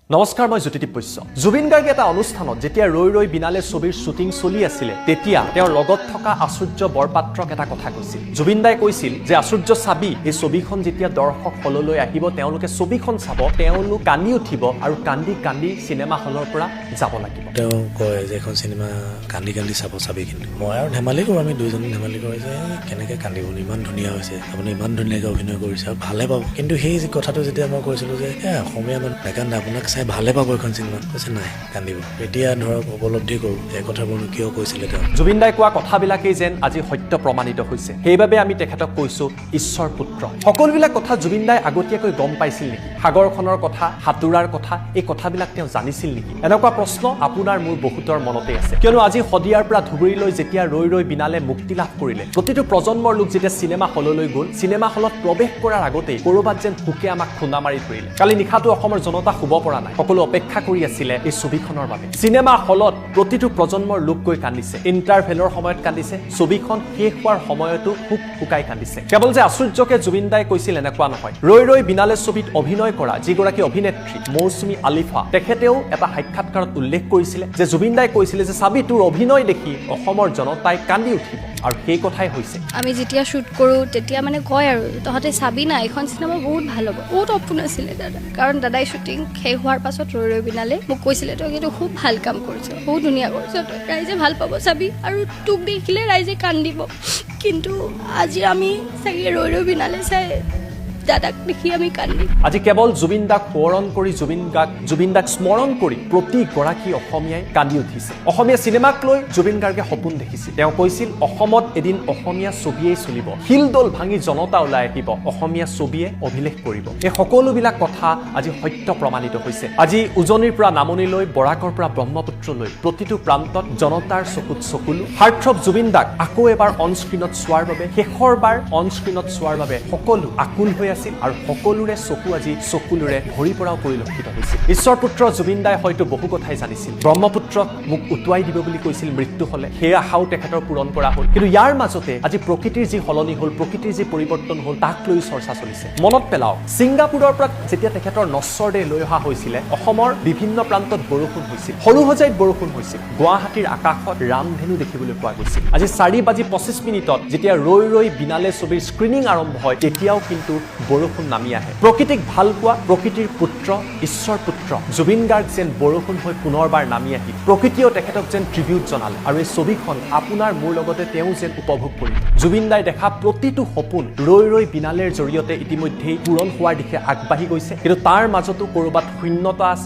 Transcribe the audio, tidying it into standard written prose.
নমস্কাৰ মই জ্যোতিদীপ বৈশ্য জুবিন গাৰ্গে এটা অনুষ্ঠানত যেতিয়া ৰৈ ৰৈ বিনালে ছবিৰ শুটিং চলি আছিল তেতিয়া তেওঁৰ লগত থকা আশ্চৰ্য বৰপাত্ৰক এটা কথা কৈছিল জুবিন দাই কৈছিল যে আশ্চৰ্য চাবি এই ছবিখন যেতিয়া দৰ্শক হললৈ আহিব তেওঁলোকে ছবিখন চাব তেওঁলোক কান্দি উঠিব আৰু কান্দি কান্দি সিনেমা হলৰ পৰা যাব লাগিব তেওঁ কয় যে এখন সিনেমা কান্দি কান্দি চাবি কিন্তু মই আৰু ধেমালি কৰোঁ আমি দুইজনে ধেমালি কৰোঁ যে কেনেকৈ কান্দিব ইমান ধুনীয়া হৈছে আপুনি ইমান ধুনীয়াকৈ অভিনয় কৰিছে আৰু ভালে পাব কিন্তু সেই কথাটো যেতিয়া মই কৈছিলোঁ যে অসমীয়া মানুহ নাকান্দে আপোনাক চাই ভালে পাব এখন চিনেমা কৈছে নাই কান্দিব এতিয়া ধৰক উপলব্ধি কৰোঁ এই কথাবোৰ কিয় কৈছিলে তেওঁ জুবিন দাই কোৱা কথাবিলাকেই যেন আজি সত্য প্ৰমাণিত হৈছে সেইবাবে আমি তেখেতক কৈছোঁ ঈশ্বৰ পুত্ৰ সকলোবিলাক কথা জুবিন দাই আগতীয়াকৈ গম পাইছিল নেকি সাগৰখনৰ কথা সাঁতোৰাৰ কথা এই কথাবিলাক তেওঁ জানিছিল নেকি এনেকুৱা প্ৰশ্ন আপোনাৰ মোৰ বহুতৰ মনতে আছে কিয়নো আজি সদিয়াৰ পৰা ধুবুৰীলৈ যেতিয়া ৰৈ ৰৈ বিনালে মুক্তি লাভ কৰিলে প্ৰতিটো প্ৰজন্মৰ লোক যেতিয়া চিনেমা হললৈ গ'ল চিনেমা হলত প্ৰৱেশ কৰাৰ আগতেই ক'ৰবাত যেন হুকে আমাক খুন্দা মাৰি ধৰিলে কালি নিশাটো অসমৰ জনতা শুব পৰা নাই সকলো অপেক্ষা কৰি আছিলে এই ছবিখনৰ বাবে চিনেমা হলত প্ৰতিটো প্ৰজন্মৰ লোক গৈ কান্দিছে ইণ্টাৰভেলৰ সময়ত কান্দিছে ছবিখন শেষ হোৱাৰ সময়তো হুক হুকাই কান্দিছে কেৱল যে আশ্চৰ্যকে জুবিন দাই কৈছিল এনেকুৱা নহয় ৰৈ ৰৈ বিনালে ছবিত অভিনয় কৰা যিগৰাকী অভিনেত্ৰী মৌচুমী আলিফা তেখেতেও এটা সাক্ষাৎকাৰত উল্লেখ কৰিছিলে যে জুবিন দাই কৈছিলে যে চাবি তোৰ অভিনয় দেখি অসমৰ জনতাই কান্দি উঠিব আৰু সেই কথাই হৈছে আমি যেতিয়া শ্বুট কৰোঁ তেতিয়া মানে কয় আৰু তহঁতে চাবি না এখন চিনেমা বহুত ভাল হ'ব বহুত সপোন আছিলে দাদা কাৰণ দাদাই শ্বুটিং শেষ হোৱাৰ পাছত ৰৈ ৰৈ বিনালে মোক কৈছিলে তই কিন্তু খুব ভাল কাম কৰিছ বহুত ধুনীয়া কৰিছ তই ৰাইজে ভাল পাব চাবি আৰু তোক দেখিলে ৰাইজে কান্দিব কিন্তু আজি আমি চাগে ৰৈ ৰৈ বিনালে চাই দাদাক দেখি আমি কান্দিম আজি কেৱল জুবিন দাক সোঁৱৰণ কৰি জুবিন দাক স্মৰণ কৰি প্ৰতিগৰাকী অসমীয়াই কান্দি উঠিছে অসমীয়া চিনেমাক লৈ জুবিন গাৰ্গে সপোন দেখিছিল তেওঁ কৈছিল অসমত এদিন অসমীয়া ছবিয়েই চলিব শিলদল ভাঙি জনতা ওলাই আহিব অসমীয়া ছবিয়ে অভিলেখ কৰিব এই সকলোবিলাক কথা আজি সত্য প্ৰমাণিত হৈছে আজি উজনিৰ পৰা নামনিলৈ বৰাকৰ পৰা ব্ৰহ্মপুত্ৰলৈ প্ৰতিটো প্ৰান্তত জনতাৰ চকুত চকুলো হাৰ্টথ্ৰব জুবিন দাক আকৌ এবাৰ অন স্ক্ৰীণত চোৱাৰ বাবে শেষৰবাৰ অন স্ক্ৰীণত চোৱাৰ বাবে সকলো আকুল হৈ আৰু সকলোৰে চকু আজি চকুলোৰে ভৰি পৰাও পৰিলক্ষিত হৈছিল ঈশ্বৰ পুত্ৰ জুবিন দাই হয়তো বহু কথাই জানিছিল ব্ৰহ্মপুত্ৰক মোক উটুৱাই দিব বুলি কৈছিল মৃত্যু হলে সেই আশাও তেখেতৰ পূৰণ কৰা হ'ল কিন্তু ইয়াৰ মাজতে আজি প্ৰকৃতিৰ যি সলনি হ'ল প্ৰকৃতিৰ যি পৰিৱৰ্তন হ'ল তাক লৈ চৰ্চা চলিছে মনত পেলাওক ছিংগাপুৰৰ পৰা যেতিয়া তেখেতৰ নশ্বৰ দেহ লৈ অহা হৈছিলে অসমৰ বিভিন্ন প্ৰান্তত বৰষুণ হৈছিল সৰু সজাইত বৰষুণ হৈছিল গুৱাহাটীৰ আকাশত ৰামধেনু দেখিবলৈ পোৱা গৈছিল আজি 4:25 যেতিয়া ৰৈ ৰৈ বিনালে ছবিৰ স্ক্ৰিনিং আৰম্ভ হয় তেতিয়াও কিন্তু বৰষুণ নামি আহে প্ৰকৃতিক ভাল পোৱা প্ৰকৃতিৰ পুত্ৰ ঈশ্বৰ পুত্ৰ জুবিন গাৰ্গ যেন বৰষুণ হৈ পুনৰবাৰ নামি আহিল প্ৰকৃতিয়েও তেখেতক যেন ট্ৰিবিউট জনালে আৰু এই ছবিখন আপোনাৰ মোৰ লগতে তেওঁ যেন উপভোগ কৰিল জুবিন দাই দেখা প্ৰতিটো সপোন ৰৈ ৰৈ বিনালেৰ জৰিয়তে ইতিমধ্যেই পূৰণ হোৱাৰ দিশে আগবাঢ়ি গৈছে কিন্তু তাৰ মাজতো ক'ৰবাত শূন্যতা আছে